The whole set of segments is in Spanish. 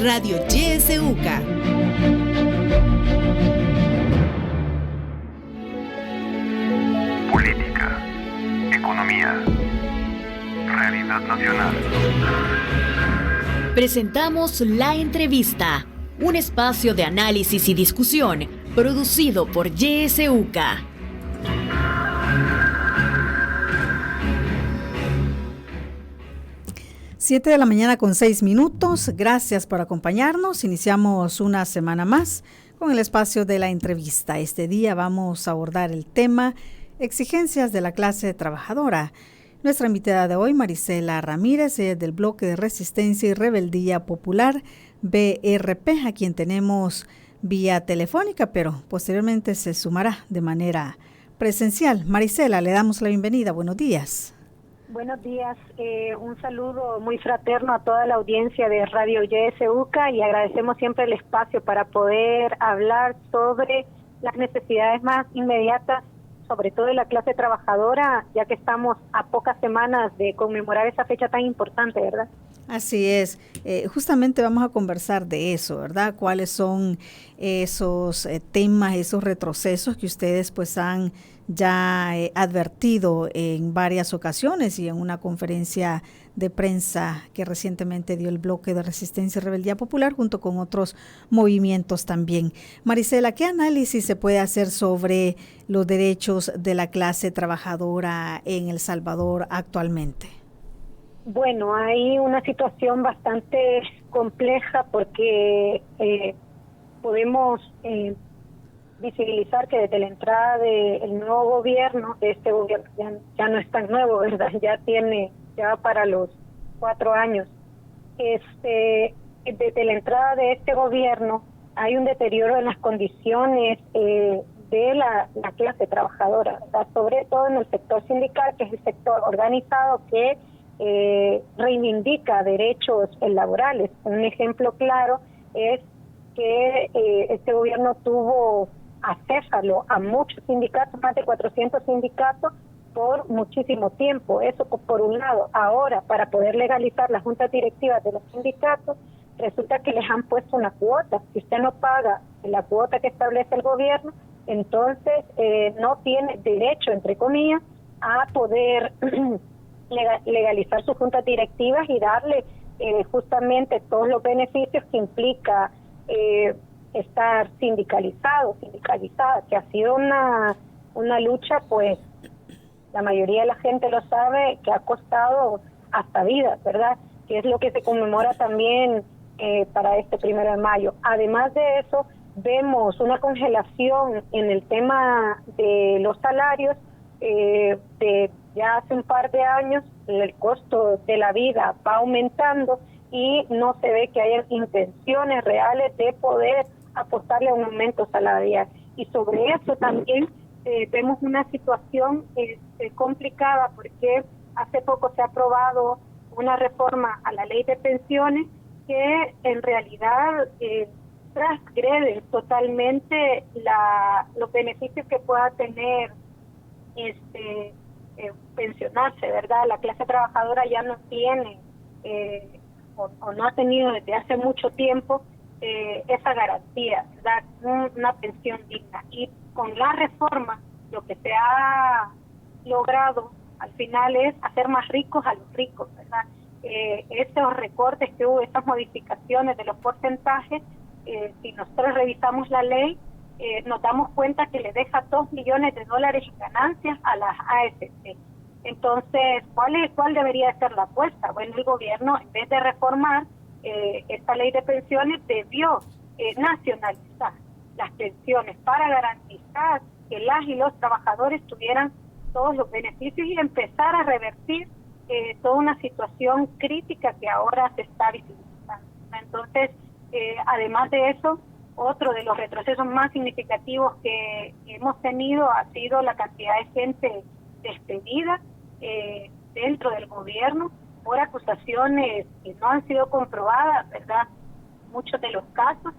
Radio YSUCA. Política, economía, realidad nacional. Presentamos La Entrevista, un espacio de análisis y discusión producido por YSUCA. Siete de la mañana con 6 minutos. Gracias por acompañarnos. Iniciamos una semana más con el espacio de la entrevista. Este día vamos a abordar el tema exigencias de la clase trabajadora. Nuestra invitada de hoy, Marisela Ramírez, es del Bloque de Resistencia y Rebeldía Popular, BRP, a quien tenemos vía telefónica, pero posteriormente se sumará de manera presencial. Marisela, le damos la bienvenida. Buenos días. Buenos días, un saludo muy fraterno a toda la audiencia de Radio YSUCA y agradecemos siempre el espacio para poder hablar sobre las necesidades más inmediatas, sobre todo de la clase trabajadora, ya que estamos a pocas semanas de conmemorar esa fecha tan importante, ¿verdad? Así es, justamente vamos a conversar de eso, ¿verdad? ¿Cuáles son esos temas, esos retrocesos que ustedes pues han ya advertido en varias ocasiones y en una conferencia de prensa que recientemente dio el Bloque de Resistencia y Rebeldía Popular junto con otros movimientos también? Marisela, ¿qué análisis se puede hacer sobre los derechos de la clase trabajadora en El Salvador actualmente? Bueno, hay una situación bastante compleja porque podemos visibilizar que desde la entrada del nuevo gobierno, de este gobierno, ya no es tan nuevo, ¿verdad? Ya va para los 4 años. Desde la entrada de este gobierno hay un deterioro en las condiciones de la clase trabajadora, ¿verdad? Sobre todo en el sector sindical, que es el sector organizado que reivindica derechos laborales. Un ejemplo claro es que este gobierno tuvo acéfalo a muchos sindicatos, más de 400 sindicatos, por muchísimo tiempo. Eso por un lado. Ahora, para poder legalizar las juntas directivas de los sindicatos, resulta que les han puesto una cuota. Si usted no paga la cuota que establece el gobierno, entonces no tiene derecho, entre comillas, a poder legalizar sus juntas directivas y darle justamente todos los beneficios que implica estar sindicalizada, que ha sido una lucha, pues la mayoría de la gente lo sabe, que ha costado hasta vidas, ¿verdad? Que es lo que se conmemora también para este 1 de mayo. Además de eso, vemos una congelación en el tema de los salarios. Ya hace un par de años el costo de la vida va aumentando y no se ve que haya intenciones reales de poder apostarle a un aumento salarial. Y sobre eso también vemos una situación complicada, porque hace poco se ha aprobado una reforma a la ley de pensiones que en realidad transgrede totalmente los beneficios que pueda tener pensionarse, ¿verdad? La clase trabajadora ya no tiene o no ha tenido desde hace mucho tiempo esa garantía, ¿verdad? Una pensión digna. Y con la reforma lo que se ha logrado al final es hacer más ricos a los ricos, ¿verdad? Esos recortes que hubo, esas modificaciones de los porcentajes, si nosotros revisamos la ley, nos damos cuenta que le deja $2 millones en ganancias a las AFP. Entonces, ¿cuál debería ser la apuesta? Bueno, el gobierno, en vez de reformar esta ley de pensiones, debió nacionalizar las pensiones para garantizar que las y los trabajadores tuvieran todos los beneficios y empezar a revertir toda una situación crítica que ahora se está visibilizando. Entonces, además de eso, otro de los retrocesos más significativos que hemos tenido ha sido la cantidad de gente despedida dentro del gobierno por acusaciones que no han sido comprobadas, ¿verdad? Muchos de los casos.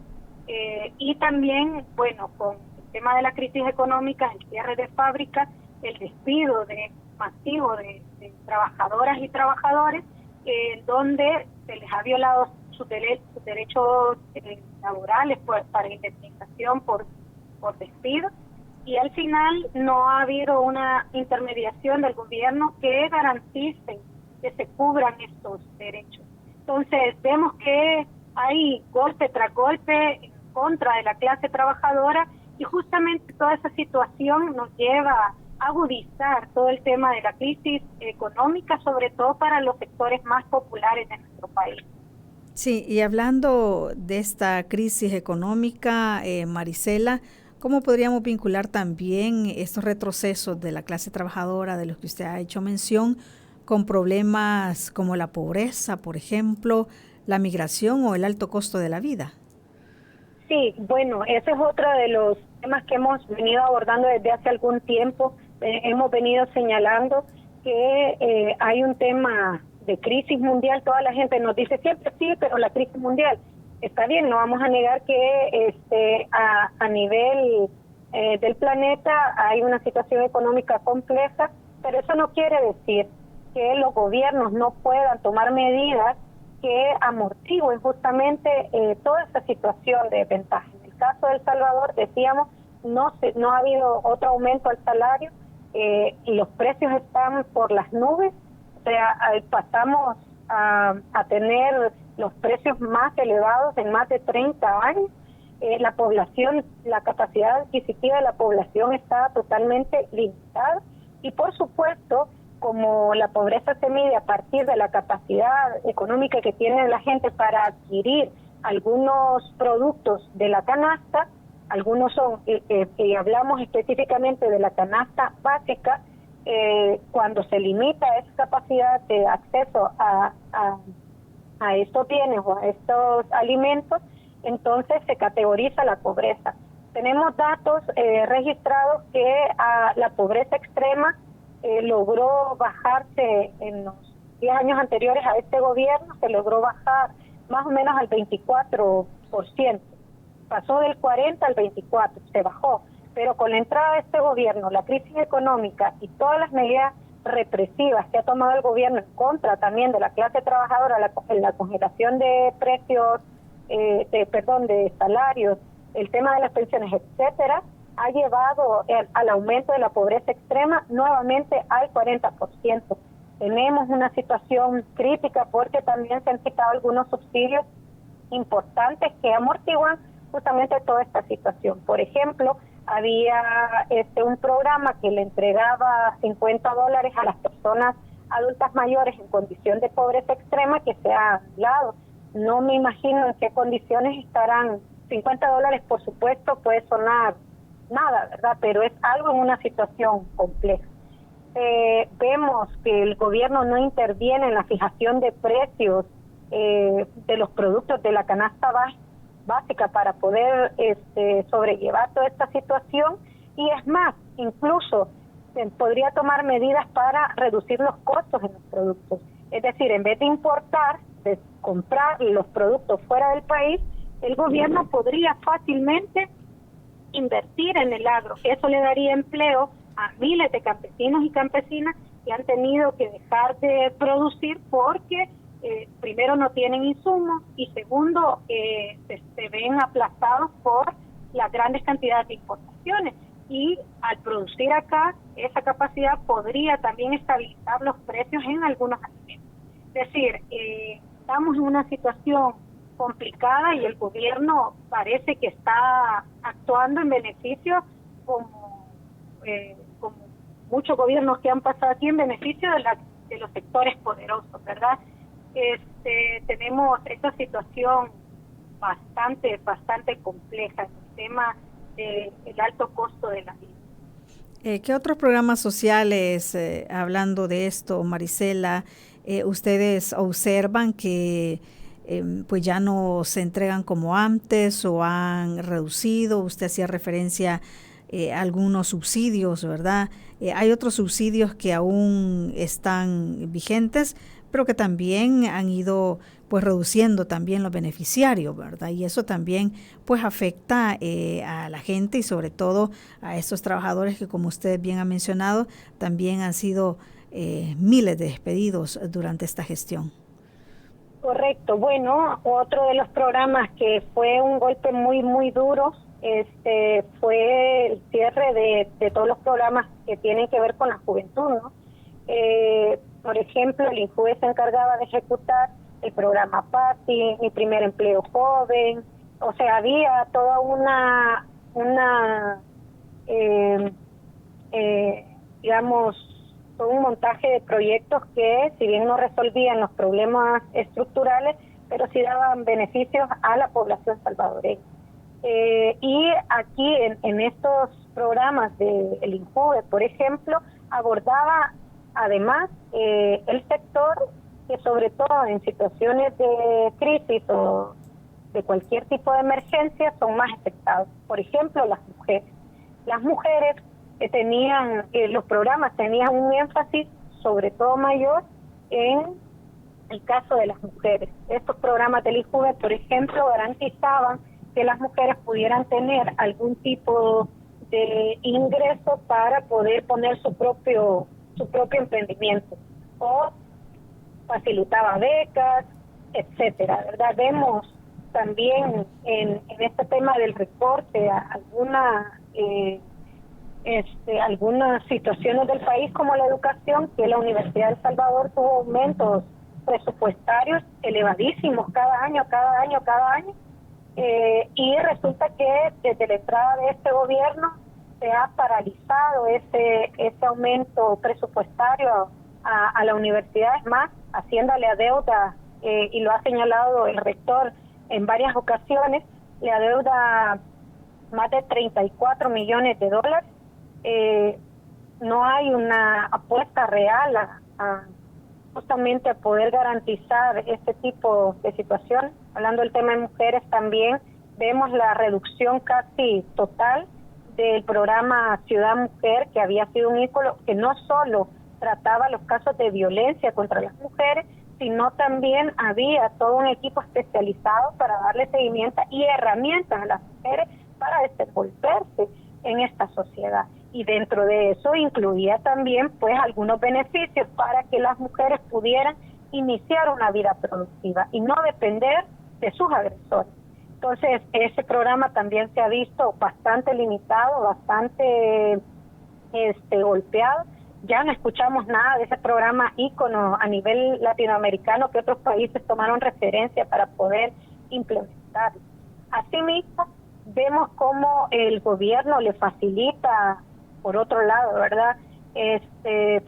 Y también, bueno, con el tema de la crisis económica, el cierre de fábricas, el despido masivo de trabajadoras y trabajadores, donde se les ha violado sus derechos laborales para indemnización por despido, y al final no ha habido una intermediación del gobierno que garantice que se cubran estos derechos. Entonces vemos que hay golpe tras golpe en contra de la clase trabajadora, y justamente toda esa situación nos lleva a agudizar todo el tema de la crisis económica, sobre todo para los sectores más populares de nuestro país. Sí, y hablando de esta crisis económica, Marisela, ¿cómo podríamos vincular también estos retrocesos de la clase trabajadora, de los que usted ha hecho mención, con problemas como la pobreza, por ejemplo, la migración o el alto costo de la vida? Sí, bueno, ese es otro de los temas que hemos venido abordando desde hace algún tiempo. Hemos venido señalando que hay un tema de crisis mundial. Toda la gente nos dice siempre sí, pero la crisis mundial está bien, no vamos a negar que a nivel del planeta hay una situación económica compleja, pero eso no quiere decir que los gobiernos no puedan tomar medidas que amortigüen justamente toda esta situación de desventaja. En el caso de El Salvador, decíamos, no ha habido otro aumento al salario, y los precios están por las nubes, o sea, pasamos a tener los precios más elevados en más de 30 años. La población, la capacidad adquisitiva de la población está totalmente limitada, y por supuesto, como la pobreza se mide a partir de la capacidad económica que tiene la gente para adquirir algunos productos de la canasta, algunos son, y hablamos específicamente de la canasta básica, cuando se limita esa capacidad de acceso a estos bienes o a estos alimentos, entonces se categoriza la pobreza. Tenemos datos registrados que la pobreza extrema logró bajarse en los 10 años anteriores a este gobierno, se logró bajar más o menos al 24%. Pasó del 40 al 24, se bajó. Pero con la entrada de este gobierno, la crisis económica y todas las medidas represivas que ha tomado el gobierno en contra también de la clase trabajadora, la congelación de precios, de salarios, el tema de las pensiones, etcétera, ha llevado al aumento de la pobreza extrema nuevamente al 40%. Tenemos una situación crítica porque también se han quitado algunos subsidios importantes que amortiguan justamente toda esta situación. Por ejemplo, había un programa que le entregaba $50 a las personas adultas mayores en condición de pobreza extrema, que se ha anulado. No me imagino en qué condiciones estarán. $50, por supuesto, puede sonar nada, ¿verdad? Pero es algo en una situación compleja. Vemos que el gobierno no interviene en la fijación de precios de los productos de la canasta básica para poder sobrellevar toda esta situación, y es más, incluso se podría tomar medidas para reducir los costos en los productos. Es decir, en vez de importar, de comprar los productos fuera del país, el gobierno podría fácilmente invertir en el agro. Eso le daría empleo a miles de campesinos y campesinas que han tenido que dejar de producir porque primero no tienen insumos, y segundo se ven aplastados por las grandes cantidades de importaciones, y al producir acá esa capacidad podría también estabilizar los precios en algunos alimentos. Es decir, estamos en una situación complicada y el gobierno parece que está actuando en beneficio, como muchos gobiernos que han pasado aquí, en beneficio de los sectores poderosos, ¿verdad? Tenemos esta situación bastante compleja, el tema del alto costo de la vida. ¿Qué otros programas sociales, hablando de esto, Marisela, ustedes observan que pues ya no se entregan como antes o han reducido? Usted hacía referencia a algunos subsidios, ¿verdad? Hay otros subsidios que aún están vigentes, pero que también han ido pues reduciendo también los beneficiarios, ¿verdad? Y eso también pues afecta a la gente y sobre todo a estos trabajadores que, como usted bien ha mencionado, también han sido miles de despedidos durante esta gestión. Correcto. Bueno, otro de los programas que fue un golpe muy, muy duro, fue el cierre de todos los programas que tienen que ver con la juventud, ¿no? Por ejemplo, el INJUVE se encargaba de ejecutar el programa PATI, Mi Primer Empleo Joven. O sea, había toda digamos, todo un montaje de proyectos que, si bien no resolvían los problemas estructurales, pero sí daban beneficios a la población salvadoreña. Y aquí, en estos programas del INJUVE, por ejemplo, abordaba además el sector que, sobre todo en situaciones de crisis o de cualquier tipo de emergencia, son más afectados. Por ejemplo, las mujeres. Las mujeres los programas tenían un énfasis sobre todo mayor en el caso de las mujeres. Estos programas del INJUVE, por ejemplo, garantizaban que las mujeres pudieran tener algún tipo de ingreso para poder poner su propio emprendimiento, o facilitaba becas, etcétera, ¿verdad? Vemos también en este tema del recorte algunas situaciones del país, como la educación, que la Universidad de El Salvador tuvo aumentos presupuestarios elevadísimos cada año, y resulta que desde la entrada de este gobierno se ha paralizado ese aumento presupuestario a la universidad. Es más, Hacienda le adeuda, y lo ha señalado el rector en varias ocasiones, le adeuda más de 34 millones de dólares. No hay una apuesta real justamente a poder garantizar este tipo de situación. Hablando del tema de mujeres, también vemos la reducción casi total del programa Ciudad Mujer, que había sido un ícono que no solo trataba los casos de violencia contra las mujeres, sino también había todo un equipo especializado para darle seguimiento y herramientas a las mujeres para desenvolverse en esta sociedad. Y dentro de eso incluía también pues algunos beneficios para que las mujeres pudieran iniciar una vida productiva y no depender de sus agresores. Entonces, ese programa también se ha visto bastante limitado, bastante golpeado. Ya no escuchamos nada de ese programa ícono a nivel latinoamericano que otros países tomaron referencia para poder implementarlo. Asimismo, vemos cómo el gobierno le facilita, por otro lado, ¿verdad?, le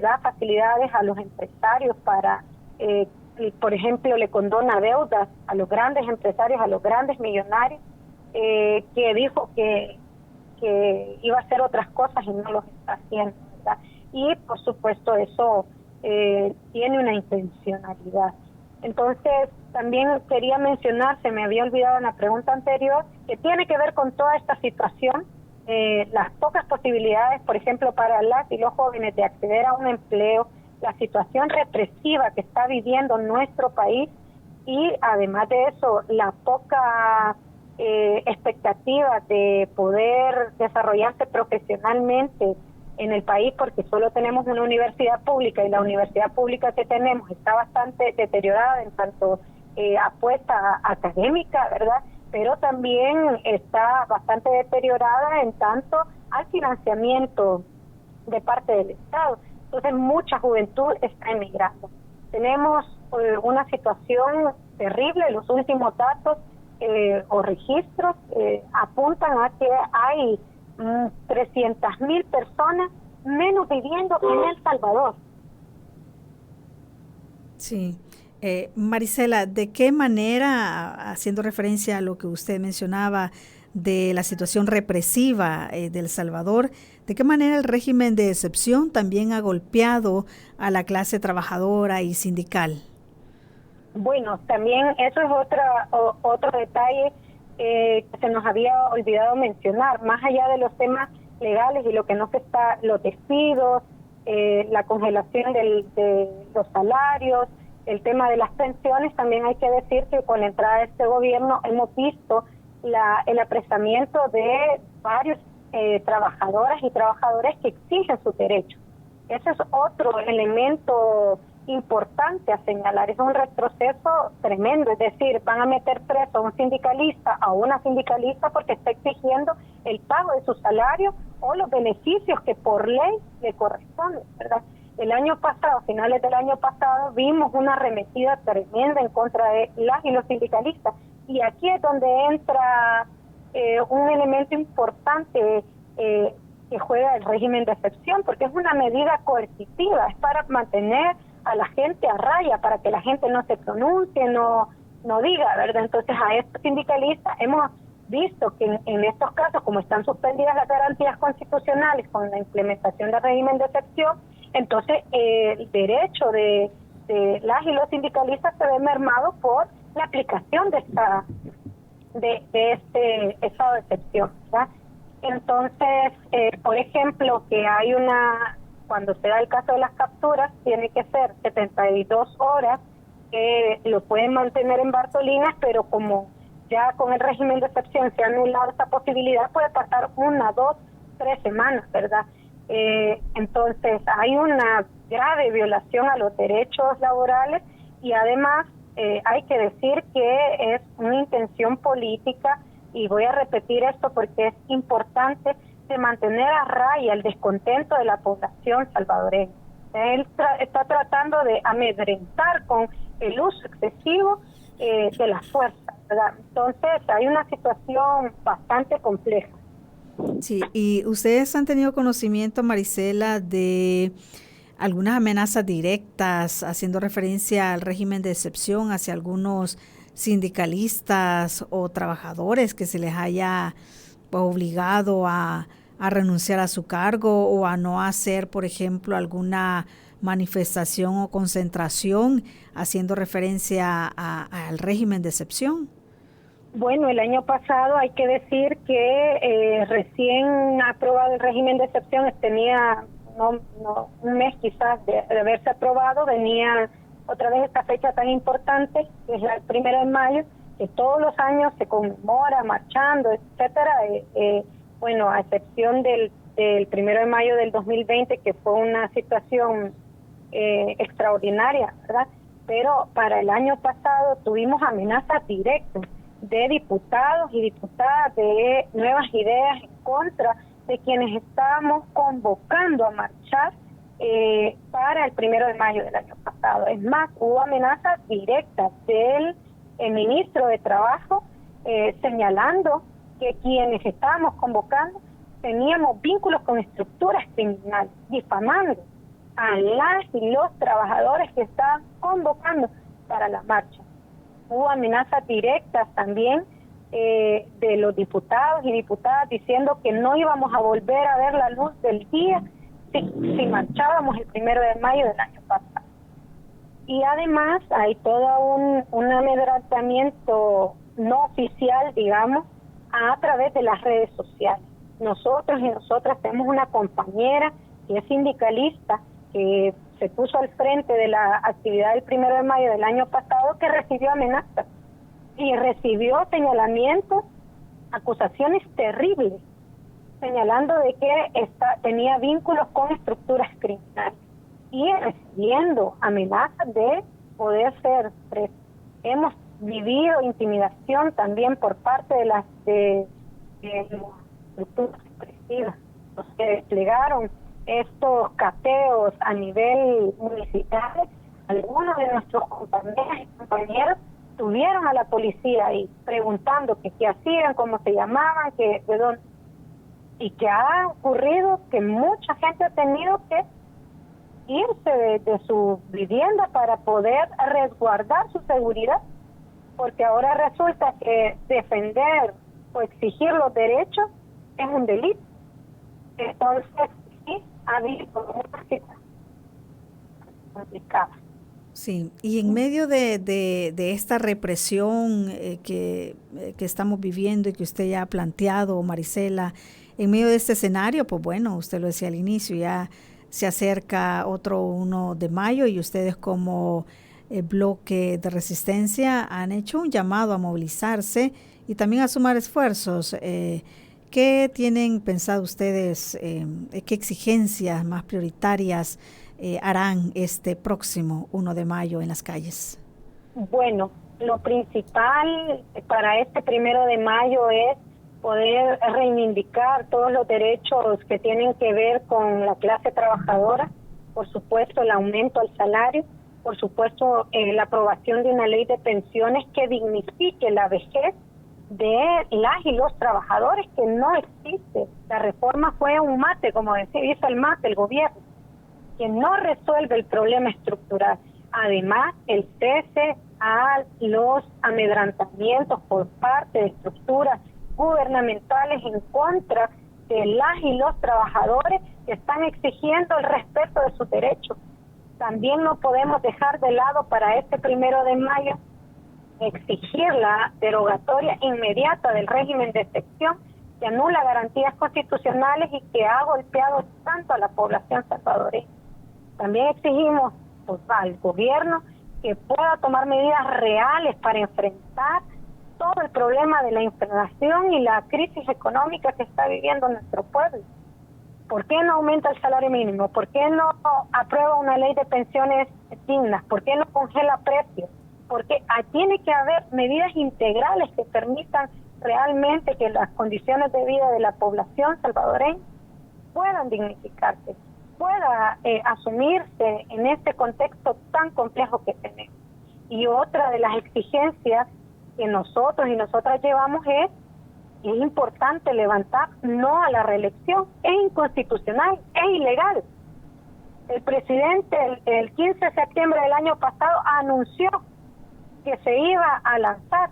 da facilidades a los empresarios para, por ejemplo, le condona deudas a los grandes empresarios, a los grandes millonarios, que dijo que iba a hacer otras cosas y no los está haciendo, ¿verdad? Y por supuesto eso tiene una intencionalidad. Entonces también quería mencionar, se me había olvidado en la pregunta anterior, que tiene que ver con toda esta situación, las pocas posibilidades, por ejemplo, para las y los jóvenes de acceder a un empleo, la situación represiva que está viviendo nuestro país, y además de eso, la poca expectativa de poder desarrollarse profesionalmente en el país, porque solo tenemos una universidad pública y la universidad pública que tenemos está bastante deteriorada en tanto apuesta académica, ¿verdad? Pero también está bastante deteriorada en tanto al financiamiento de parte del Estado. Entonces mucha juventud está emigrando. Tenemos una situación terrible. Los últimos datos o registros apuntan a que hay 300,000 personas menos viviendo en El Salvador. Sí. Marisela, ¿de qué manera, haciendo referencia a lo que usted mencionaba de la situación represiva de El Salvador, de qué manera el régimen de excepción también ha golpeado a la clase trabajadora y sindical? Bueno, también eso es otro detalle que se nos había olvidado mencionar, más allá de los temas legales y lo que no se está, los despidos, la congelación de los salarios, el tema de las pensiones. También hay que decir que con la entrada de este gobierno hemos visto el apresamiento de varios trabajadoras y trabajadores que exigen sus derechos. Ese es otro elemento importante a señalar. Es un retroceso tremendo, es decir, van a meter preso a un sindicalista, a una sindicalista, porque está exigiendo el pago de su salario o los beneficios que por ley le corresponden, ¿verdad? El año pasado, a finales del año pasado, vimos una arremetida tremenda en contra de las y los sindicalistas. Y aquí es donde entra un elemento importante que juega el régimen de excepción, porque es una medida coercitiva, es para mantener a la gente a raya, para que la gente no se pronuncie, no diga, ¿verdad? Entonces a estos sindicalistas hemos visto que en estos casos, como están suspendidas las garantías constitucionales con la implementación del régimen de excepción, entonces el derecho de las y los sindicalistas se ve mermado por la aplicación de este estado de excepción, ¿verdad? Entonces, por ejemplo, que hay cuando se da el caso de las capturas, tiene que ser 72 horas, lo pueden mantener en Bartolinas, pero como ya con el régimen de excepción se ha anulado esa posibilidad, puede pasar 1, 2, 3 semanas, ¿verdad? Entonces, hay una grave violación a los derechos laborales y además hay que decir que es una intención política, y voy a repetir esto porque es importante, de mantener a raya el descontento de la población salvadoreña. Él está tratando de amedrentar con el uso excesivo de la fuerza, ¿verdad? Entonces hay una situación bastante compleja. Sí, y ustedes han tenido conocimiento, Marisela, de algunas amenazas directas haciendo referencia al régimen de excepción hacia algunos sindicalistas o trabajadores que se les haya obligado a renunciar a su cargo o a no hacer, por ejemplo, alguna manifestación o concentración haciendo referencia al régimen de excepción? Bueno, el año pasado hay que decir que recién aprobado el régimen de excepción, tenía un mes quizás de haberse aprobado, venía otra vez esta fecha tan importante, que es el 1 de mayo, que todos los años se conmemora marchando, etcétera, bueno, a excepción del 1 de mayo del 2020, que fue una situación extraordinaria, ¿verdad? Pero para el año pasado tuvimos amenazas directas de diputados y diputadas de Nuevas Ideas en contra de quienes estábamos convocando a marchar para el 1 de mayo del año pasado. Es más, hubo amenazas directas del ministro de Trabajo señalando que quienes estábamos convocando teníamos vínculos con estructuras criminales, difamando a las y los trabajadores que estaban convocando para la marcha. Hubo amenazas directas también de los diputados y diputadas diciendo que no íbamos a volver a ver la luz del día si marchábamos el 1 de mayo del año pasado. Y además hay todo un amedrentamiento no oficial, digamos, a través de las redes sociales. Nosotros y nosotras tenemos una compañera que es sindicalista, que se puso al frente de la actividad del 1 de mayo del año pasado, que recibió amenazas y recibió señalamientos, acusaciones terribles, señalando de que tenía vínculos con estructuras criminales y recibiendo amenazas de poder ser presa. Hemos vivido intimidación también por parte de las estructuras expresivas, los que desplegaron estos cateos a nivel municipal. Algunos de nuestros compañeras y compañeros tuvieron a la policía ahí preguntando que qué hacían, cómo se llamaban, de dónde, y que ha ocurrido que mucha gente ha tenido que irse de su vivienda para poder resguardar su seguridad, porque ahora resulta que defender o exigir los derechos es un delito. Entonces sí ha habido una situación complicada. Sí, y en medio de esta represión que estamos viviendo y que usted ya ha planteado, Marisela, en medio de este escenario, pues bueno, usted lo decía al inicio, ya se acerca otro 1 de mayo y ustedes como bloque de resistencia han hecho un llamado a movilizarse y también a sumar esfuerzos. ¿Qué tienen pensado ustedes, qué exigencias más prioritarias harán este próximo 1 de mayo en las calles? Bueno, lo principal para este 1 de mayo es poder reivindicar todos los derechos que tienen que ver con la clase trabajadora, por supuesto el aumento al salario, por supuesto la aprobación de una ley de pensiones que dignifique la vejez de las y los trabajadores, que no existe. La reforma fue un mate, como hizo el mate el gobierno, que no resuelve el problema estructural. Además, el cese a los amedrantamientos por parte de estructuras gubernamentales en contra de las y los trabajadores que están exigiendo el respeto de sus derechos. También no podemos dejar de lado para este 1 de mayo exigir la derogatoria inmediata del régimen de excepción que anula garantías constitucionales y que ha golpeado tanto a la población salvadoreña. También exigimos al gobierno que pueda tomar medidas reales para enfrentar todo el problema de la inflación y la crisis económica que está viviendo nuestro pueblo. ¿Por qué no aumenta el salario mínimo? ¿Por qué no aprueba una ley de pensiones dignas? ¿Por qué no congela precios? Porque tiene que haber medidas integrales que permitan realmente que las condiciones de vida de la población salvadoreña puedan dignificarse, pueda asumirse en este contexto tan complejo que tenemos. Y otra de las exigencias que nosotros y nosotras llevamos es importante levantar no a la reelección, es inconstitucional, es ilegal. El presidente el 15 de septiembre del año pasado anunció que se iba a lanzar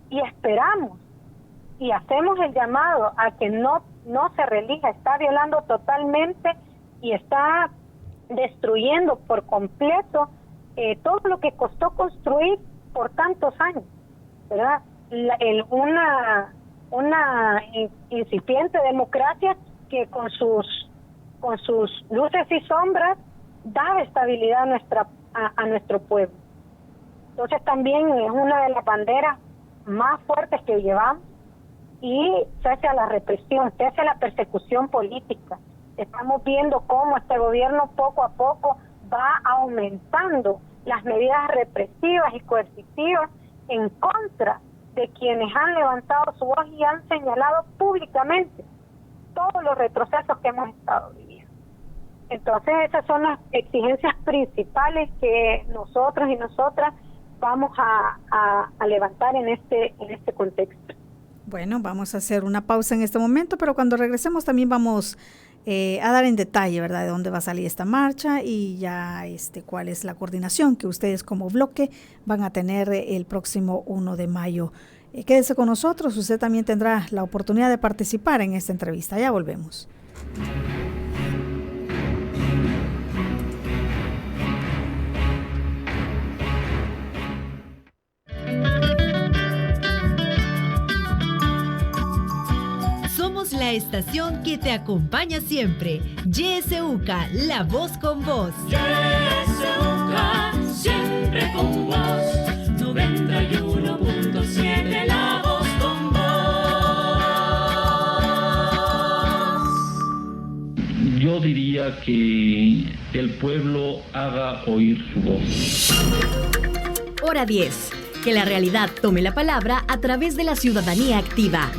y esperamos y hacemos el llamado a que no se reelija. Está violando totalmente y está destruyendo por completo todo lo que costó construir por tantos años, ¿verdad? Una incipiente democracia que con sus luces y sombras da estabilidad a nuestro pueblo. Entonces también es una de las banderas más fuertes que llevamos, y cese a la represión, cese a la persecución política. Estamos viendo cómo este gobierno poco a poco va aumentando las medidas represivas y coercitivas en contra de quienes han levantado su voz y han señalado públicamente todos los retrocesos que hemos estado viviendo. Entonces esas son las exigencias principales que nosotros y nosotras vamos a levantar en este contexto. Bueno, vamos a hacer una pausa en este momento, pero cuando regresemos también vamos a dar en detalle, ¿verdad?, de dónde va a salir esta marcha y ya cuál es la coordinación que ustedes como bloque van a tener el próximo 1 de mayo. Quédese con nosotros, usted también tendrá la oportunidad de participar en esta entrevista. Ya volvemos. Somos la estación que te acompaña siempre. YSUCA, la voz con vos. YSUCA, siempre con vos. 91.7, la voz con vos. Yo diría que el pueblo haga oír su voz. Hora 10. Que la realidad tome la palabra a través de la ciudadanía activa.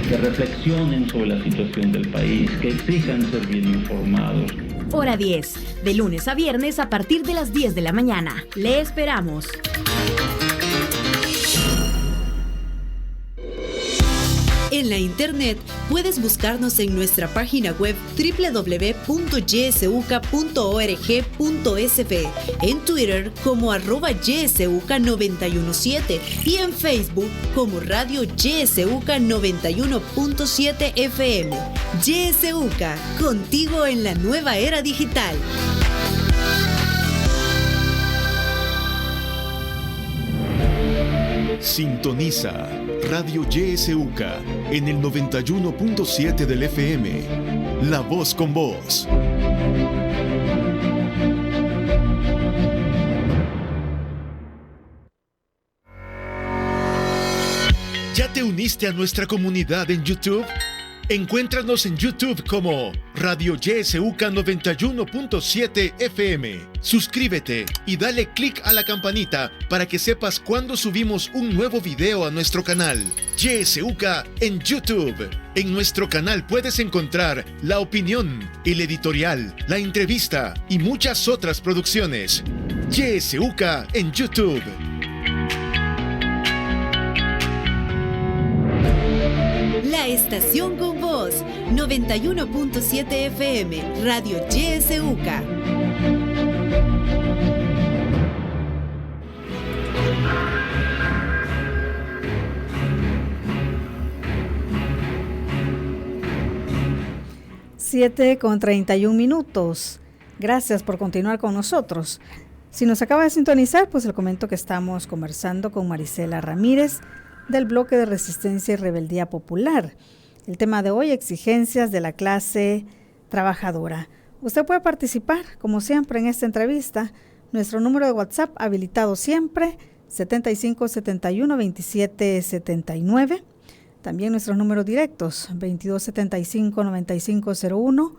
Que reflexionen sobre la situación del país, que exijan ser bien informados. Hora 10. De lunes a viernes a partir de las 10 de la mañana. Le esperamos. En la internet puedes buscarnos en nuestra página web www.ysuca.org.sb, en Twitter como @ysuca917 y en Facebook como Radio YSUCA 91.7 FM. YSUCA, contigo en la nueva era digital. Sintoniza Radio YSUCA en el 91.7 del FM. La voz con vos. ¿Ya te uniste a nuestra comunidad en YouTube? Encuéntranos en YouTube como Radio YSUK 91.7 FM. Suscríbete y dale click a la campanita para que sepas cuando subimos un nuevo video a nuestro canal. YSUK en YouTube. En nuestro canal puedes encontrar la opinión, el editorial, la entrevista y muchas otras producciones. YSUK en YouTube. La estación con voz, 91.7 FM, Radio YSUK. Siete con 31 minutos. Gracias por continuar con nosotros. Si nos acaba de sintonizar, pues les comento que estamos conversando con Marisela Ramírez del bloque de Resistencia y Rebeldía Popular. El tema de hoy, exigencias de la clase trabajadora. Usted puede participar, como siempre, en esta entrevista. Nuestro número de WhatsApp habilitado siempre, 7571-2779. También nuestros números directos, 2275-9501,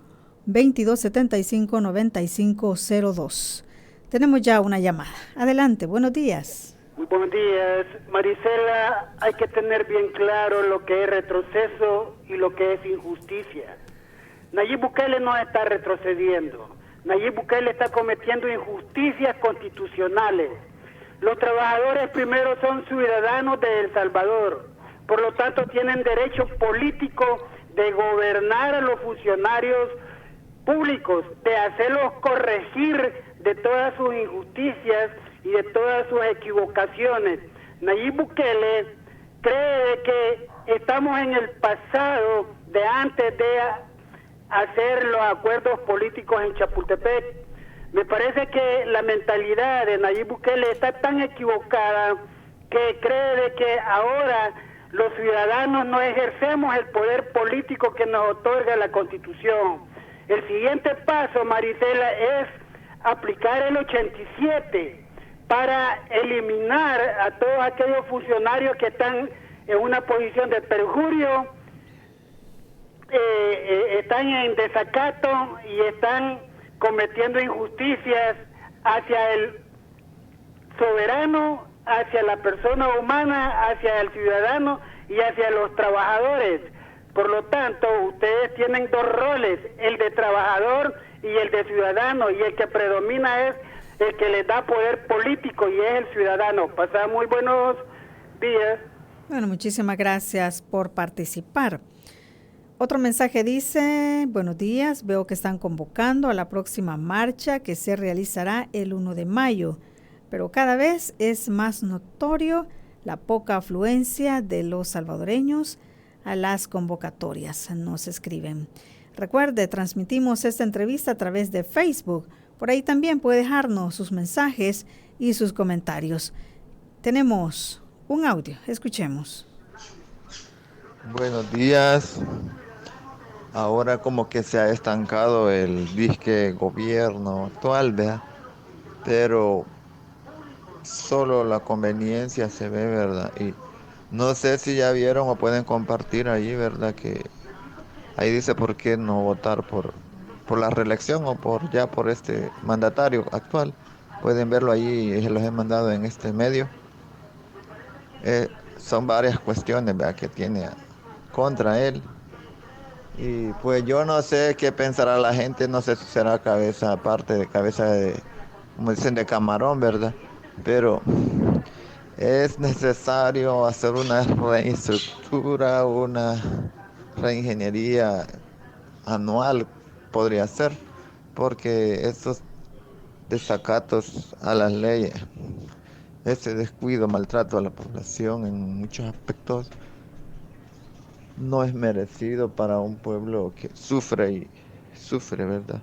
2275-9502. Tenemos ya una llamada. Adelante, buenos días. Muy buenos días. Marisela, hay que tener bien claro lo que es retroceso y lo que es injusticia. Nayib Bukele no está retrocediendo. Nayib Bukele está cometiendo injusticias constitucionales. Los trabajadores primero son ciudadanos de El Salvador. Por lo tanto, tienen derecho político de gobernar a los funcionarios públicos, de hacerlos corregir de todas sus injusticias y de todas sus equivocaciones. Nayib Bukele cree que estamos en el pasado de antes de hacer los acuerdos políticos en Chapultepec. Me parece que la mentalidad de Nayib Bukele está tan equivocada que cree de que ahora los ciudadanos no ejercemos el poder político que nos otorga la Constitución. El siguiente paso, Marisela, es aplicar el 87 para eliminar a todos aquellos funcionarios que están en una posición de perjurio, están en desacato y están cometiendo injusticias hacia el soberano, hacia la persona humana, hacia el ciudadano y hacia los trabajadores. Por lo tanto, ustedes tienen dos roles, el de trabajador y el de ciudadano, y el que predomina es el que les da poder político y es el ciudadano. Pasan muy buenos días. Bueno, muchísimas gracias por participar. Otro mensaje dice, buenos días, veo que están convocando a la próxima marcha que se realizará el 1 de mayo, pero cada vez es más notorio la poca afluencia de los salvadoreños a las convocatorias, nos escriben. Recuerde, transmitimos esta entrevista a través de Facebook. Por ahí también puede dejarnos sus mensajes y sus comentarios. Tenemos un audio, escuchemos. Buenos días. Ahora como que se ha estancado el disque gobierno actual, ¿verdad? Pero solo la conveniencia se ve, ¿verdad? Y no sé si ya vieron o pueden compartir ahí, ¿verdad? Que ahí dice por qué no votar por la reelección o por este mandatario actual. Pueden verlo ahí, se los he mandado en este medio. Son varias cuestiones, ¿verdad?, que tiene contra él. Y pues yo no sé qué pensará la gente, no sé si será cabeza de, como dicen, de camarón, ¿verdad? Pero es necesario hacer una reestructura, una reingeniería anual, podría ser, porque estos desacatos a las leyes, ese descuido, maltrato a la población en muchos aspectos, no es merecido para un pueblo que sufre, ¿verdad?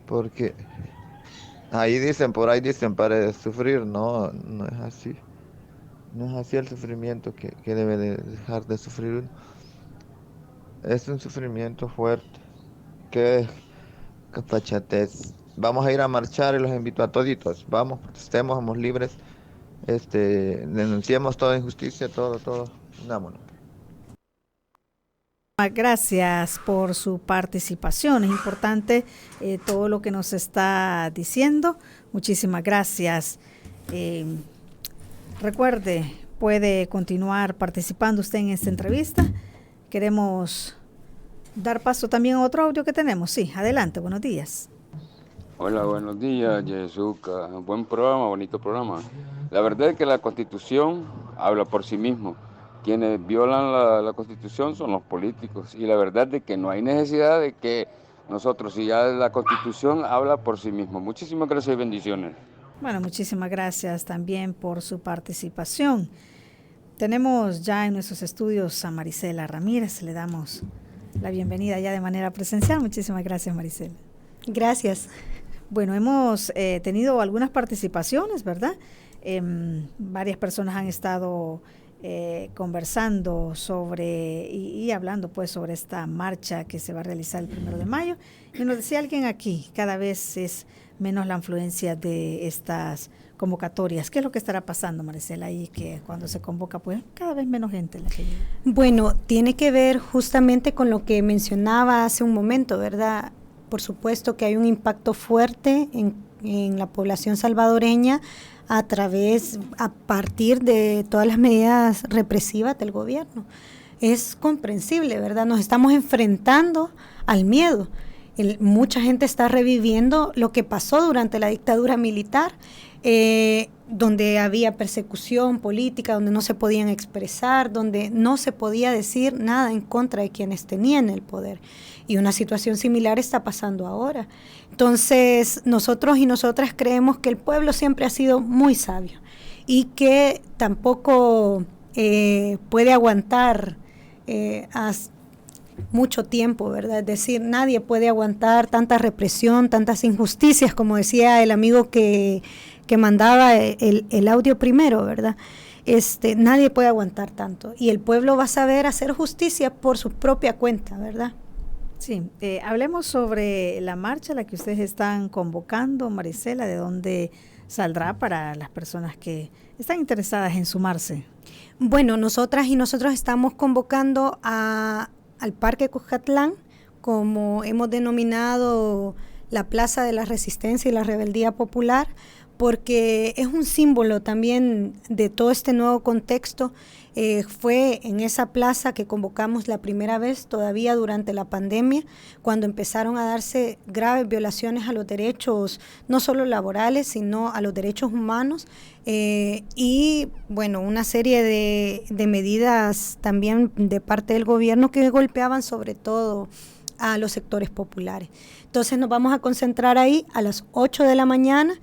Porque por ahí dicen, para de sufrir, no es así. No es así el sufrimiento que debe de dejar de sufrir uno. Es un sufrimiento fuerte, que es capachatez. Vamos a ir a marchar y los invito a toditos. Vamos, protestemos, somos libres, denunciemos toda injusticia, todo. Vámonos. Gracias por su participación. Es importante todo lo que nos está diciendo. Muchísimas gracias. Recuerde, puede continuar participando usted en esta entrevista. Queremos dar paso también a otro audio que tenemos. Sí, adelante, buenos días. Hola, buenos días, Yesuca. Buen programa, bonito programa. La verdad es que la Constitución habla por sí mismo. Quienes violan la Constitución son los políticos. Y la verdad es que no hay necesidad de que nosotros, si ya la Constitución habla por sí mismo. Muchísimas gracias y bendiciones. Bueno, muchísimas gracias también por su participación. Tenemos ya en nuestros estudios a Marisela Ramírez. Le damos la bienvenida ya de manera presencial. Muchísimas gracias, Marisela. Gracias. Bueno, hemos tenido algunas participaciones, ¿verdad? Varias personas han estado conversando sobre y hablando pues sobre esta marcha que se va a realizar el 1 de mayo. Y nos decía alguien aquí, cada vez es menos la influencia de estas convocatorias. ¿Qué es lo que estará pasando, Marisela, ahí que cuando se convoca pues cada vez menos gente la que llega? Bueno, tiene que ver justamente con lo que mencionaba hace un momento, ¿verdad? Por supuesto que hay un impacto fuerte en la población salvadoreña a partir de todas las medidas represivas del gobierno. Es comprensible, ¿verdad? Nos estamos enfrentando al miedo. Mucha gente está reviviendo lo que pasó durante la dictadura militar, donde había persecución política, donde no se podían expresar, donde no se podía decir nada en contra de quienes tenían el poder. Y una situación similar está pasando ahora. Entonces, nosotros y nosotras creemos que el pueblo siempre ha sido muy sabio y que tampoco puede aguantar mucho tiempo, ¿verdad? Es decir, nadie puede aguantar tanta represión, tantas injusticias, como decía el amigo que mandaba el audio primero, ¿verdad? Nadie puede aguantar tanto y el pueblo va a saber hacer justicia por su propia cuenta, ¿verdad? Sí, hablemos sobre la marcha a la que ustedes están convocando, Marisela, de dónde saldrá para las personas que están interesadas en sumarse. Bueno, nosotras y nosotros estamos convocando al Parque Cuscatlán, como hemos denominado la Plaza de la Resistencia y la Rebeldía Popular, porque es un símbolo también de todo este nuevo contexto. Fue en esa plaza que convocamos la primera vez, todavía durante la pandemia, cuando empezaron a darse graves violaciones a los derechos, no solo laborales, sino a los derechos humanos, y bueno, una serie de medidas también de parte del gobierno que golpeaban sobre todo a los sectores populares. Entonces nos vamos a concentrar ahí a las 8 de la mañana,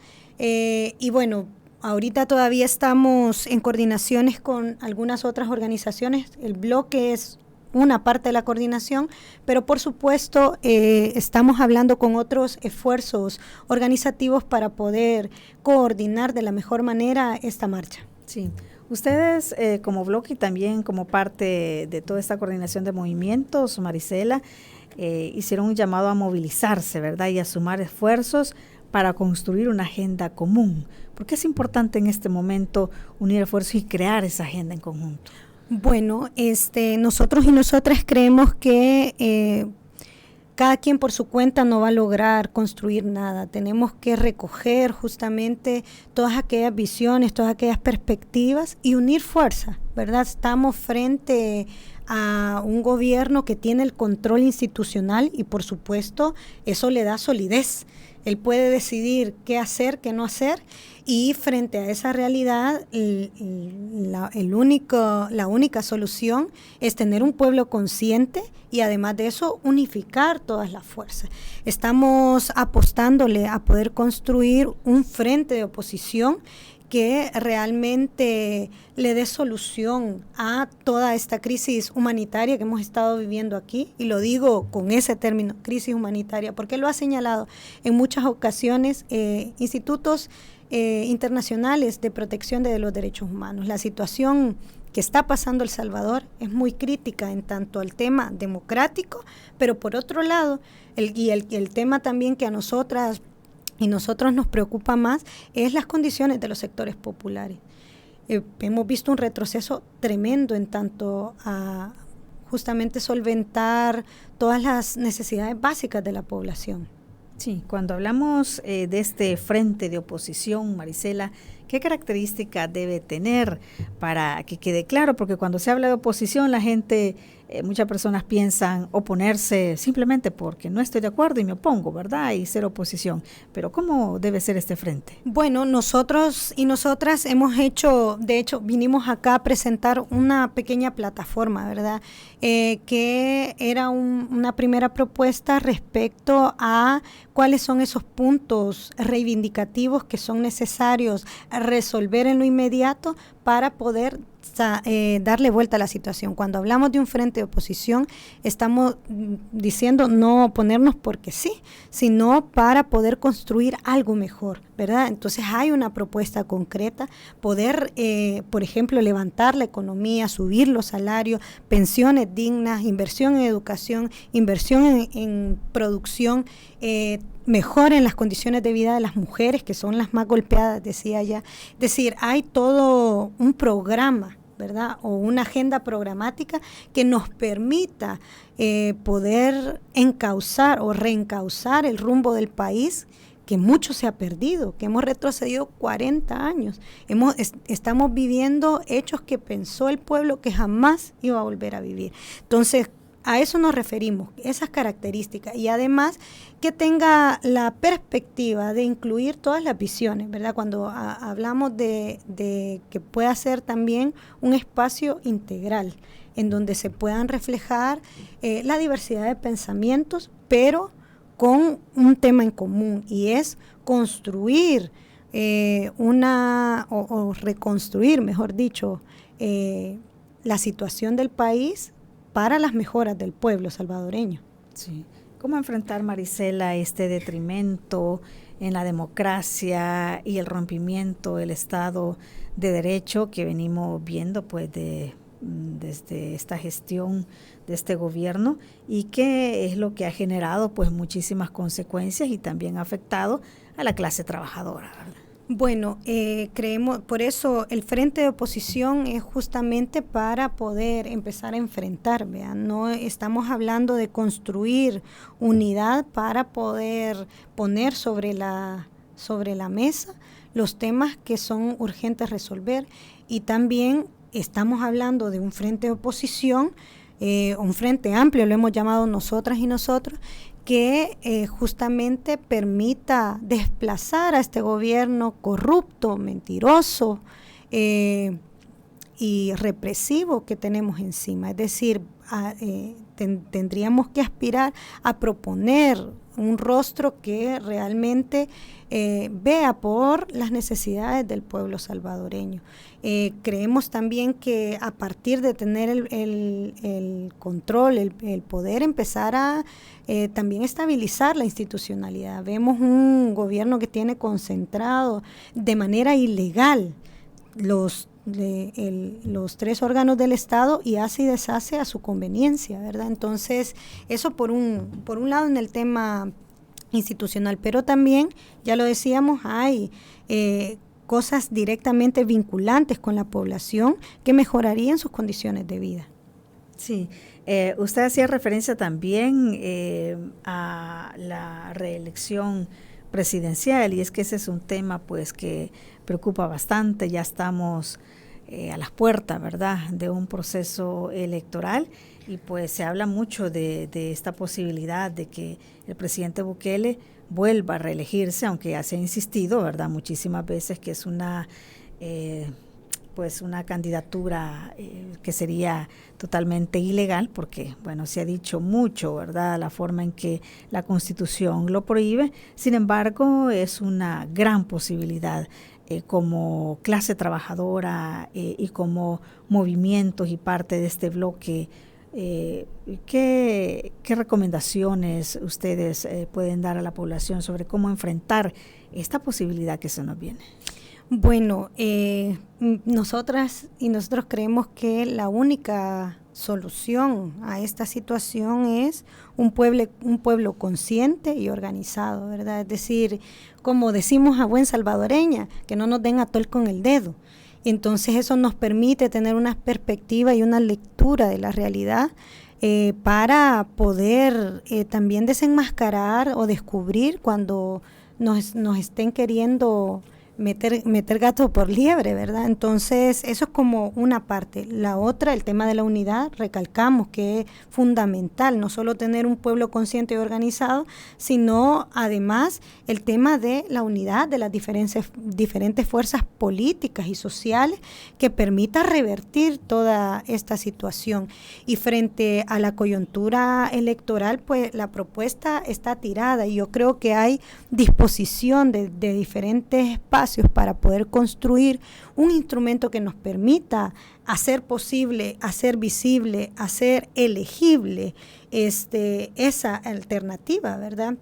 y bueno, ahorita todavía estamos en coordinaciones con algunas otras organizaciones. El bloque es una parte de la coordinación, pero por supuesto estamos hablando con otros esfuerzos organizativos para poder coordinar de la mejor manera esta marcha. Sí. Ustedes como bloque y también como parte de toda esta coordinación de movimientos, Marisela, hicieron un llamado a movilizarse, ¿verdad? Y a sumar esfuerzos para construir una agenda común. ¿Por qué es importante en este momento unir esfuerzos y crear esa agenda en conjunto? Bueno, nosotros y nosotras creemos que cada quien por su cuenta no va a lograr construir nada. Tenemos que recoger justamente todas aquellas visiones, todas aquellas perspectivas y unir fuerzas, ¿verdad? Estamos frente a un gobierno que tiene el control institucional y por supuesto eso le da solidez. Él puede decidir qué hacer, qué no hacer, y frente a esa realidad la única solución es tener un pueblo consciente y además de eso unificar todas las fuerzas. Estamos apostándole a poder construir un frente de oposición que realmente le dé solución a toda esta crisis humanitaria que hemos estado viviendo aquí, y lo digo con ese término, crisis humanitaria, porque lo ha señalado en muchas ocasiones institutos internacionales de protección de los derechos humanos. La situación que está pasando El Salvador es muy crítica en tanto al tema democrático, pero por otro lado, el tema también que a nosotras y nosotros nos preocupa más es las condiciones de los sectores populares. Hemos visto un retroceso tremendo en tanto a justamente solventar todas las necesidades básicas de la población. Sí, cuando hablamos de este frente de oposición, Marisela, ¿qué características debe tener para que quede claro? Porque cuando se habla de oposición, la gente, muchas personas piensan oponerse simplemente porque no estoy de acuerdo y me opongo, ¿verdad? Y ser oposición. Pero ¿cómo debe ser este frente? Bueno, nosotros y nosotras hemos hecho, de hecho, vinimos acá a presentar una pequeña plataforma, ¿verdad? Que era una primera propuesta respecto a cuáles son esos puntos reivindicativos que son necesarios resolver en lo inmediato para poder darle vuelta a la situación. Cuando hablamos de un frente de oposición, estamos diciendo no oponernos porque sí, sino para poder construir algo mejor, ¿verdad? Entonces hay una propuesta concreta, poder, por ejemplo, levantar la economía, subir los salarios, pensiones dignas, inversión en educación, inversión en producción, mejoren las condiciones de vida de las mujeres, que son las más golpeadas, decía ella. Es decir, hay todo un programa, ¿verdad? O una agenda programática que nos permita poder encauzar o reencauzar el rumbo del país, que mucho se ha perdido, que hemos retrocedido 40 años. Estamos viviendo hechos que pensó el pueblo que jamás iba a volver a vivir. Entonces, a eso nos referimos, esas características, y además que tenga la perspectiva de incluir todas las visiones, ¿verdad? Cuando hablamos de que pueda ser también un espacio integral, en donde se puedan reflejar la diversidad de pensamientos, pero con un tema en común, y es construir o reconstruir, mejor dicho, la situación del país para las mejoras del pueblo salvadoreño. Sí. ¿Cómo enfrentar, Marisela, este detrimento en la democracia y el rompimiento del Estado de Derecho que venimos viendo pues desde esta gestión de este gobierno, y qué es lo que ha generado pues muchísimas consecuencias y también ha afectado a la clase trabajadora, ¿verdad? Bueno, creemos, por eso el frente de oposición es justamente para poder empezar a enfrentar, ¿vean? No estamos hablando de construir unidad para poder poner sobre la mesa los temas que son urgentes resolver, y también estamos hablando de un frente de oposición, un frente amplio, lo hemos llamado nosotras y nosotros, que justamente permita desplazar a este gobierno corrupto, mentiroso y represivo que tenemos encima. Es decir, tendríamos que aspirar a proponer un rostro que realmente vea por las necesidades del pueblo salvadoreño. Creemos también que a partir de tener el control, el poder empezar a también estabilizar la institucionalidad. Vemos un gobierno que tiene concentrado de manera ilegal los 3 órganos del Estado y hace y deshace a su conveniencia, ¿verdad? Entonces, eso por un lado en el tema institucional, pero también, ya lo decíamos, hay cosas directamente vinculantes con la población que mejorarían sus condiciones de vida. Sí, usted hacía referencia también a la reelección presidencial, y es que ese es un tema pues que preocupa bastante. Ya estamos a las puertas, ¿verdad?, de un proceso electoral, y pues se habla mucho de esta posibilidad de que el presidente Bukele vuelva a reelegirse, aunque ya se ha insistido, ¿verdad?, muchísimas veces que es una candidatura que sería totalmente ilegal, porque, bueno, se ha dicho mucho, ¿verdad?, la forma en que la Constitución lo prohíbe. Sin embargo, es una gran posibilidad como clase trabajadora y como movimientos y parte de este bloque. ¿Qué recomendaciones ustedes pueden dar a la población sobre cómo enfrentar esta posibilidad que se nos viene? Bueno, nosotras y nosotros creemos que la única solución a esta situación es un pueblo consciente y organizado, ¿verdad? Es decir, como decimos a buen salvadoreña, que no nos den atol con el dedo. Entonces eso nos permite tener una perspectiva y una lectura de la realidad para poder también desenmascarar o descubrir cuando nos estén queriendo meter gato por liebre, ¿verdad? Entonces, eso es como una parte. La otra, el tema de la unidad, recalcamos que es fundamental, no solo tener un pueblo consciente y organizado, sino además el tema de la unidad de las diferentes fuerzas políticas y sociales que permita revertir toda esta situación. Y frente a la coyuntura electoral, pues la propuesta está tirada y yo creo que hay disposición de diferentes espacios para poder construir un instrumento que nos permita hacer posible, hacer visible, hacer elegible esa alternativa, ¿verdad?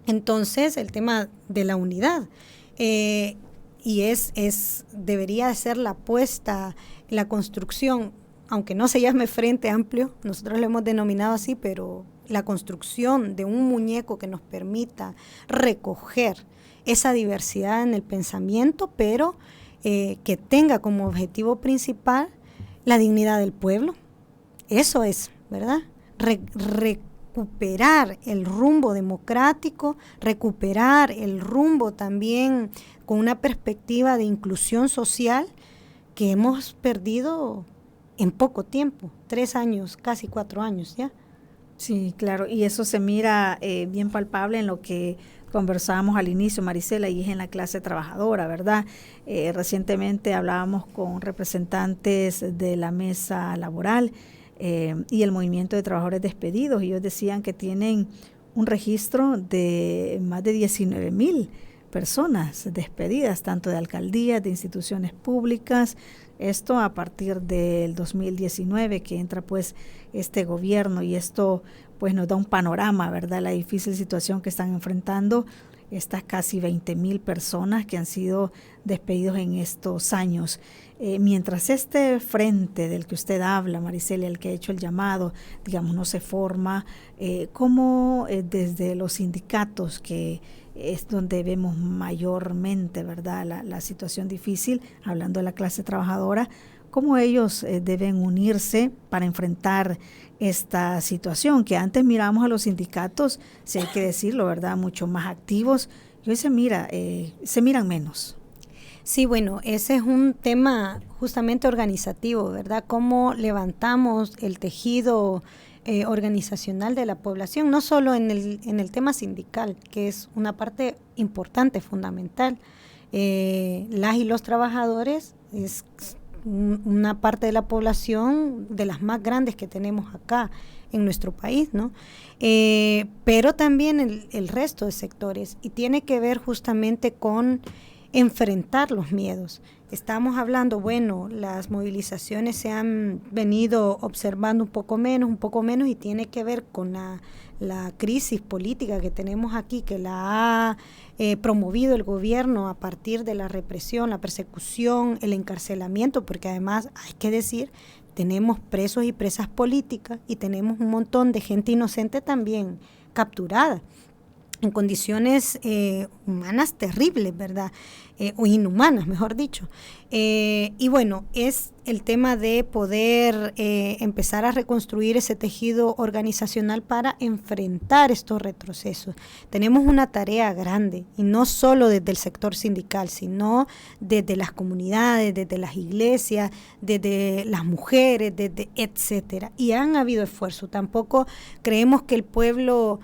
Entonces, el tema de la unidad y debería ser la apuesta, la construcción, aunque no se llame Frente Amplio, nosotros lo hemos denominado así, pero la construcción de un muñeco que nos permita recoger esa diversidad en el pensamiento, pero que tenga como objetivo principal la dignidad del pueblo. Eso es, ¿verdad? Recuperar el rumbo democrático, recuperar el rumbo también con una perspectiva de inclusión social que hemos perdido en poco tiempo, 3 años, casi 4 años ya. Sí, claro, y eso se mira bien palpable en lo que conversábamos al inicio, Marisela, y es en la clase trabajadora, ¿verdad? Recientemente hablábamos con representantes de la mesa laboral y el movimiento de trabajadores despedidos, y ellos decían que tienen un registro de más de 19,000 personas despedidas, tanto de alcaldías, de instituciones públicas. Esto a partir del 2019 que entra pues este gobierno, y esto pues nos da un panorama, ¿verdad? La difícil situación que están enfrentando estas casi 20,000 personas que han sido despedidos en estos años. Mientras este frente del que usted habla, Maricela, el que ha hecho el llamado, digamos, no se forma, ¿cómo desde los sindicatos, que es donde vemos mayormente, ¿verdad?, la situación difícil, hablando de la clase trabajadora, cómo ellos deben unirse para enfrentar esta situación, que antes miramos a los sindicatos, si hay que decirlo, ¿verdad?, mucho más activos, y hoy se miran menos? Sí, bueno, ese es un tema justamente organizativo, ¿verdad? Cómo levantamos el tejido organizacional de la población, no solo en el tema sindical, que es una parte importante, fundamental. Las y los trabajadores es una parte de la población de las más grandes que tenemos acá en nuestro país, ¿no? Pero también el resto de sectores, y tiene que ver justamente con enfrentar los miedos. Estamos hablando, bueno, las movilizaciones se han venido observando un poco menos, y tiene que ver con la crisis política que tenemos aquí, que la ha promovido el gobierno a partir de la represión, la persecución, el encarcelamiento, porque además hay que decir, tenemos presos y presas políticas y tenemos un montón de gente inocente también capturada en condiciones humanas terribles, ¿verdad? O inhumanas, mejor dicho. Y bueno, es el tema de poder empezar a reconstruir ese tejido organizacional para enfrentar estos retrocesos. Tenemos una tarea grande, y no solo desde el sector sindical, sino desde las comunidades, desde las iglesias, desde las mujeres, desde etcétera. Y han habido esfuerzos. Tampoco creemos que el pueblo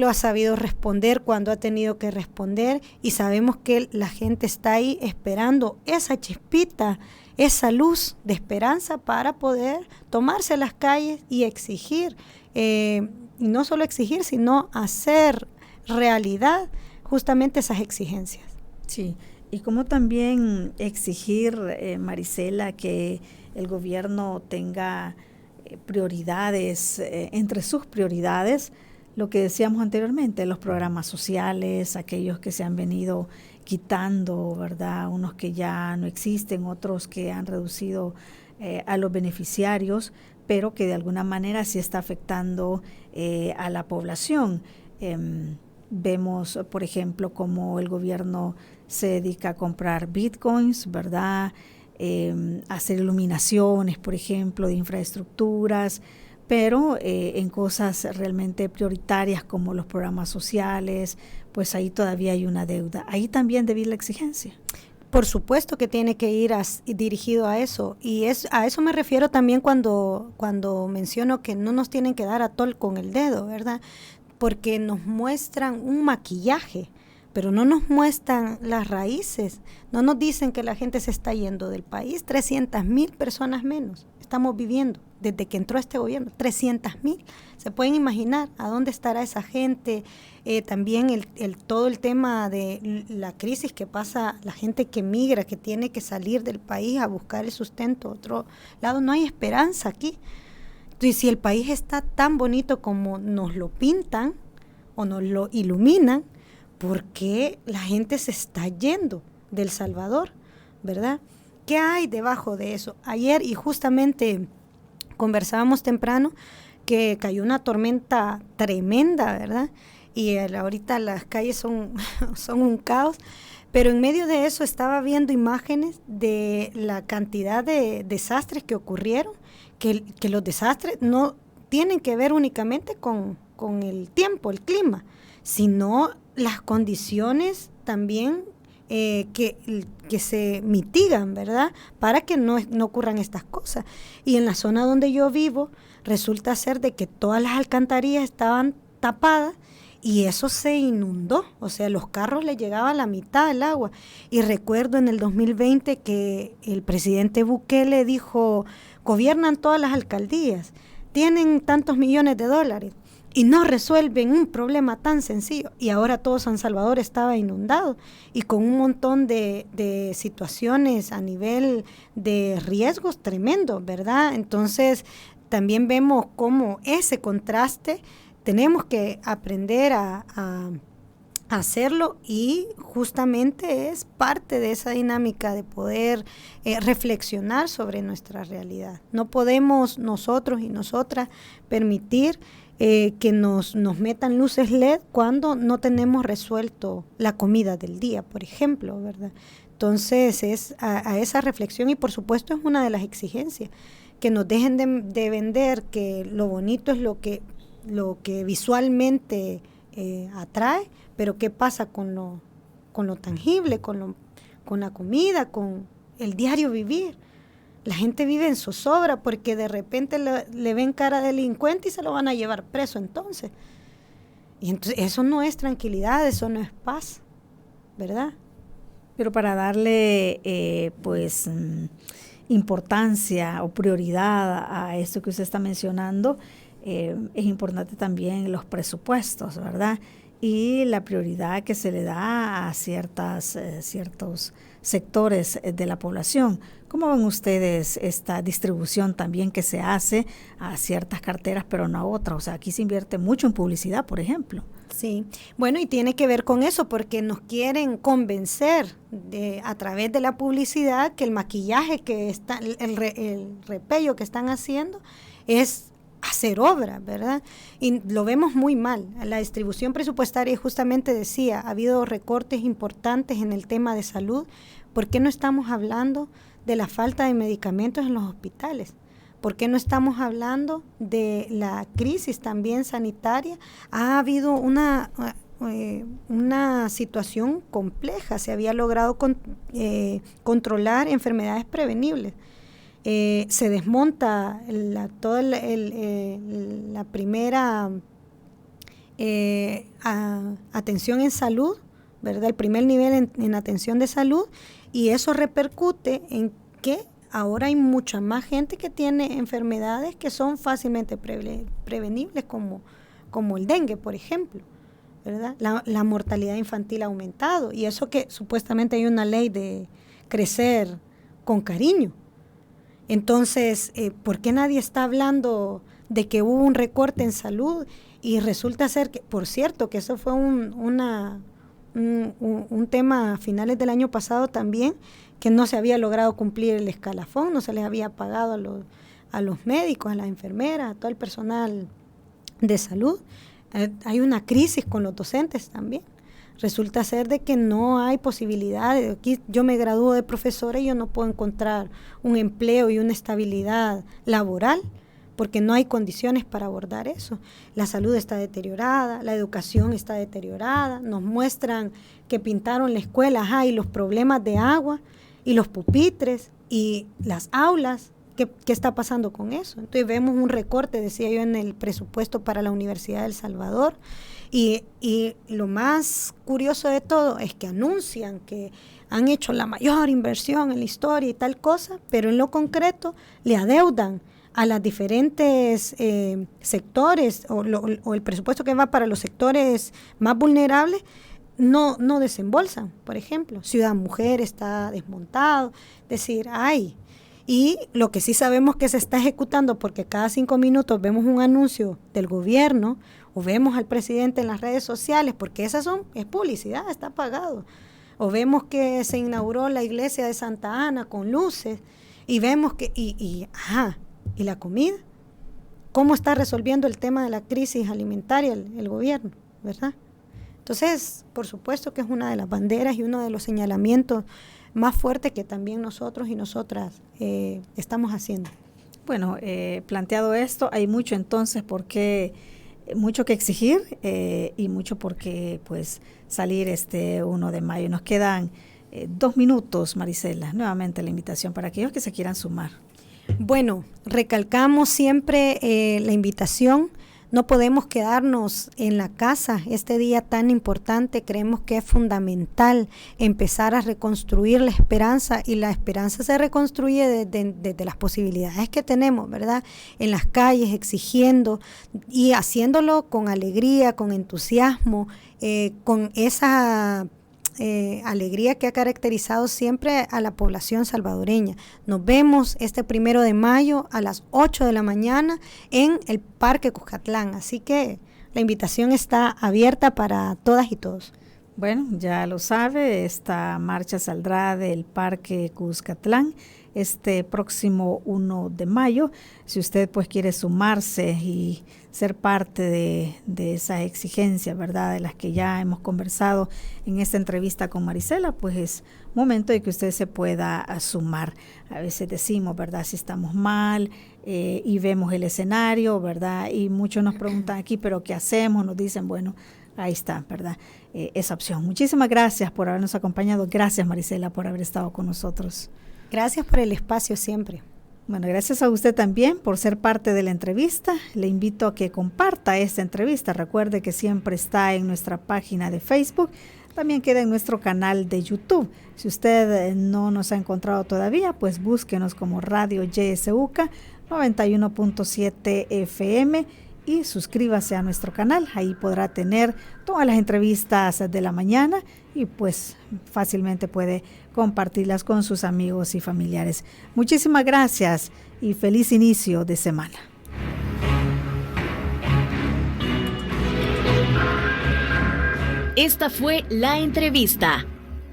ha sabido responder cuando ha tenido que responder, y sabemos que la gente está ahí esperando esa chispita, esa luz de esperanza para poder tomarse las calles y exigir, y no solo exigir, sino hacer realidad justamente esas exigencias. Sí, y como también exigir, Marisela, que el gobierno tenga prioridades, entre sus prioridades, lo que decíamos anteriormente, los programas sociales, aquellos que se han venido quitando, ¿verdad? Unos que ya no existen, otros que han reducido a los beneficiarios, pero que de alguna manera sí está afectando a la población. Vemos, por ejemplo, cómo el gobierno se dedica a comprar bitcoins, ¿verdad? hacer iluminaciones, por ejemplo, de infraestructuras, pero en cosas realmente prioritarias como los programas sociales, pues ahí todavía hay una deuda. Ahí también debe ir la exigencia. Por supuesto que tiene que ir dirigido a eso, y a eso me refiero también cuando menciono que no nos tienen que dar a tol con el dedo, ¿verdad? Porque nos muestran un maquillaje, pero no nos muestran las raíces, no nos dicen que la gente se está yendo del país, 300,000 personas menos estamos viviendo desde que entró este gobierno, 300,000. Se pueden imaginar a dónde estará esa gente. También todo el tema de la crisis que pasa, la gente que migra, que tiene que salir del país a buscar el sustento a otro lado, no hay esperanza aquí. Entonces, si el país está tan bonito como nos lo pintan o nos lo iluminan, ¿por qué la gente se está yendo de El Salvador? ¿Verdad? ¿Qué hay debajo de eso? Ayer, y justamente conversábamos temprano, que cayó una tormenta tremenda, ¿verdad? Y ahorita las calles son un caos, pero en medio de eso estaba viendo imágenes de la cantidad de desastres que ocurrieron, que los desastres no tienen que ver únicamente con el tiempo, el clima, sino las condiciones también que se mitigan, ¿verdad? Para que no ocurran estas cosas. Y en la zona donde yo vivo, resulta ser de que todas las alcantarillas estaban tapadas y eso se inundó, o sea, los carros le llegaba a la mitad del agua. Y recuerdo en el 2020 que el presidente Bukele dijo, gobiernan todas las alcaldías, tienen tantos millones de dólares y no resuelven un problema tan sencillo. Y ahora todo San Salvador estaba inundado y con un montón de situaciones a nivel de riesgos tremendos, ¿verdad? Entonces, también vemos cómo ese contraste tenemos que aprender a hacerlo, y justamente es parte de esa dinámica de poder reflexionar sobre nuestra realidad. No podemos nosotros y nosotras permitir que nos metan luces LED cuando no tenemos resuelto la comida del día, por ejemplo, ¿verdad? Entonces es a esa reflexión, y por supuesto es una de las exigencias, que nos dejen de vender que lo bonito es lo que visualmente atrae, pero ¿qué pasa con lo tangible, con la comida, con el diario vivir? La gente vive en zozobra porque de repente le ven cara de delincuente y se lo van a llevar preso entonces. Y entonces eso no es tranquilidad, eso no es paz, ¿verdad? Pero para darle importancia o prioridad a esto que usted está mencionando, es importante también los presupuestos, ¿verdad? Y la prioridad que se le da a ciertos sectores de la población. ¿Cómo ven ustedes esta distribución también que se hace a ciertas carteras pero no a otras? O sea, aquí se invierte mucho en publicidad, por ejemplo. Sí, bueno, y tiene que ver con eso, porque nos quieren convencer a través de la publicidad que el maquillaje que está, el repello que están haciendo es hacer obra, ¿verdad? Y lo vemos muy mal. La distribución presupuestaria, justamente decía, ha habido recortes importantes en el tema de salud. ¿Por qué no estamos hablando de la falta de medicamentos en los hospitales? ¿Por qué no estamos hablando de la crisis también sanitaria? Ha habido una situación compleja. Se había logrado controlar enfermedades prevenibles. Se desmonta toda la primera atención en salud, ¿verdad? El primer nivel en atención de salud, y eso repercute en que ahora hay mucha más gente que tiene enfermedades que son fácilmente prevenibles, como el dengue, por ejemplo, ¿verdad? La mortalidad infantil ha aumentado, y eso que supuestamente hay una ley de crecer con cariño. Entonces, ¿por qué nadie está hablando de que hubo un recorte en salud? Y resulta ser que, por cierto, que eso fue un tema a finales del año pasado también, que no se había logrado cumplir el escalafón, no se les había pagado a los médicos, a las enfermeras, a todo el personal de salud. Hay una crisis con los docentes también. Resulta ser de que no hay posibilidad. Aquí yo me gradúo de profesora y yo no puedo encontrar un empleo y una estabilidad laboral porque no hay condiciones para abordar eso. La salud está deteriorada, la educación está deteriorada, nos muestran que pintaron la escuela, y los problemas de agua, y los pupitres, y las aulas. ¿Qué está pasando con eso? Entonces vemos un recorte, decía yo, en el presupuesto para la Universidad de El Salvador, y lo más curioso de todo es que anuncian que han hecho la mayor inversión en la historia y tal cosa, pero en lo concreto le adeudan a las diferentes sectores o el presupuesto que va para los sectores más vulnerables no desembolsan. Por ejemplo, Ciudad Mujer está desmontado, es decir, y lo que sí sabemos que se está ejecutando, porque cada 5 minutos vemos un anuncio del gobierno o vemos al presidente en las redes sociales, porque es publicidad, está pagado, o vemos que se inauguró la iglesia de Santa Ana con luces, y vemos que, ¿y la comida? ¿Cómo está resolviendo el tema de la crisis alimentaria el gobierno, verdad? Entonces, por supuesto que es una de las banderas y uno de los señalamientos más fuertes que también nosotros y nosotras estamos haciendo. Bueno, planteado esto, hay mucho entonces mucho que exigir y mucho por qué pues, salir este 1 de mayo. Nos quedan 2 minutos, Marisela. Nuevamente la invitación para aquellos que se quieran sumar. Bueno, recalcamos siempre la invitación. No podemos quedarnos en la casa este día tan importante. Creemos que es fundamental empezar a reconstruir la esperanza, y la esperanza se reconstruye desde las posibilidades que tenemos, ¿verdad? En las calles, exigiendo y haciéndolo con alegría, con entusiasmo, con esa alegría que ha caracterizado siempre a la población salvadoreña. Nos vemos este 1 de mayo a las 8 de la mañana en el Parque Cuscatlán, así que la invitación está abierta para todas y todos. Bueno, ya lo sabe, esta marcha saldrá del Parque Cuscatlán este próximo 1 de mayo. Si usted pues quiere sumarse y ser parte de esa exigencia, ¿verdad?, de las que ya hemos conversado en esta entrevista con Marisela, pues es momento de que usted se pueda sumar. A veces decimos, ¿verdad?, si estamos mal y vemos el escenario, ¿verdad?, y muchos nos preguntan aquí, ¿pero qué hacemos? Nos dicen, bueno, ahí está, ¿verdad?, esa opción. Muchísimas gracias por habernos acompañado. Gracias, Marisela, por haber estado con nosotros. Gracias por el espacio siempre. Bueno, gracias a usted también por ser parte de la entrevista. Le invito a que comparta esta entrevista. Recuerde que siempre está en nuestra página de Facebook. También queda en nuestro canal de YouTube. Si usted no nos ha encontrado todavía, pues búsquenos como Radio YSUCA 91.7 FM y suscríbase a nuestro canal. Ahí podrá tener todas las entrevistas de la mañana y pues fácilmente puede compartirlas con sus amigos y familiares. Muchísimas gracias y feliz inicio de semana. Esta fue la entrevista.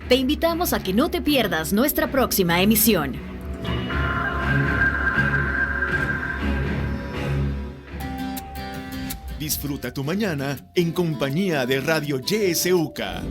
Te invitamos a que no te pierdas nuestra próxima emisión. Disfruta tu mañana en compañía de Radio YSUCA.